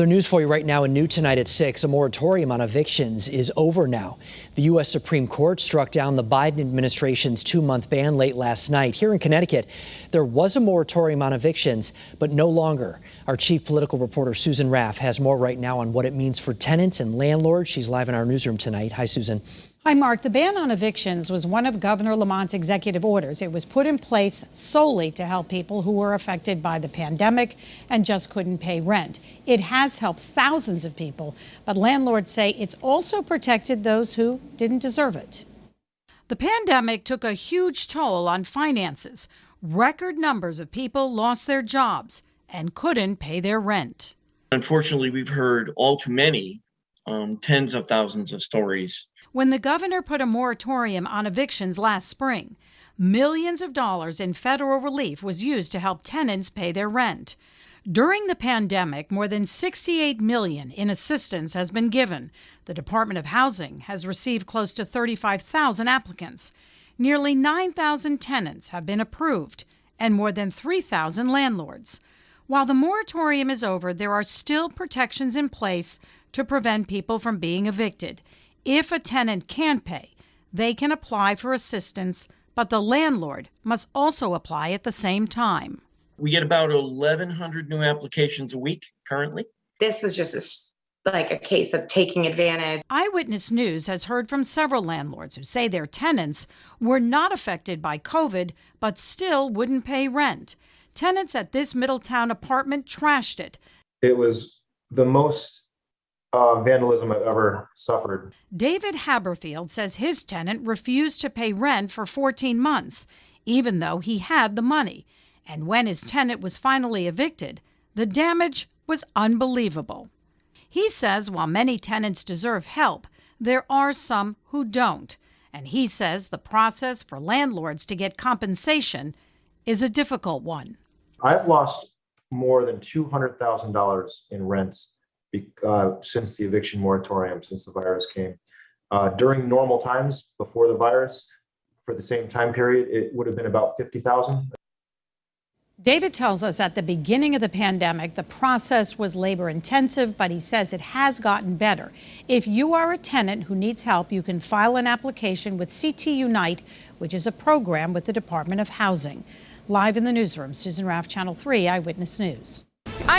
The news for you right now and new tonight at 6. A moratorium on evictions is over now. The U.S. Supreme Court struck down the Biden administration's 2-month ban late last night. Here in Connecticut, there was a moratorium on evictions, but no longer. Our chief political reporter, Susan Raff, has more right now on what it means for tenants and landlords. She's live in our newsroom tonight. Hi, Susan. Hi, Mark. The ban on evictions was one of Governor Lamont's executive orders. It was put in place solely to help people who were affected by the pandemic and just couldn't pay rent. It has helped thousands of people, but landlords say it's also protected those who didn't deserve it. The pandemic took a huge toll on finances. Record numbers of people lost their jobs and couldn't pay their rent. Unfortunately, we've heard all too many, tens of thousands of stories. When the governor put a moratorium on evictions last spring, millions of dollars in federal relief was used to help tenants pay their rent. During the pandemic, more than $68 million in assistance has been given. The Department of Housing has received close to 35,000 applicants. Nearly 9,000 tenants have been approved, and more than 3,000 landlords. While the moratorium is over, there are still protections in place to prevent people from being evicted. If a tenant can't pay, they can apply for assistance, but the landlord must also apply at the same time. We get about 1,100 new applications a week currently. This was just like a case of taking advantage. Eyewitness News has heard from several landlords who say their tenants were not affected by COVID, but still wouldn't pay rent. Tenants at this Middletown apartment trashed it. It was the most vandalism I've ever suffered. David Haberfield says his tenant refused to pay rent for 14 months, even though he had the money. And when his tenant was finally evicted, the damage was unbelievable. He says while many tenants deserve help, there are some who don't. And he says the process for landlords to get compensation is a difficult one. I've lost more than $200,000 in rents since the eviction moratorium, since the virus came. During normal times before the virus, for the same time period, it would have been about $50,000. David tells us at the beginning of the pandemic, the process was labor intensive, but he says it has gotten better. If you are a tenant who needs help, you can file an application with CT Unite, which is a program with the Department of Housing. Live in the newsroom, Susan Raff, Channel 3 Eyewitness News.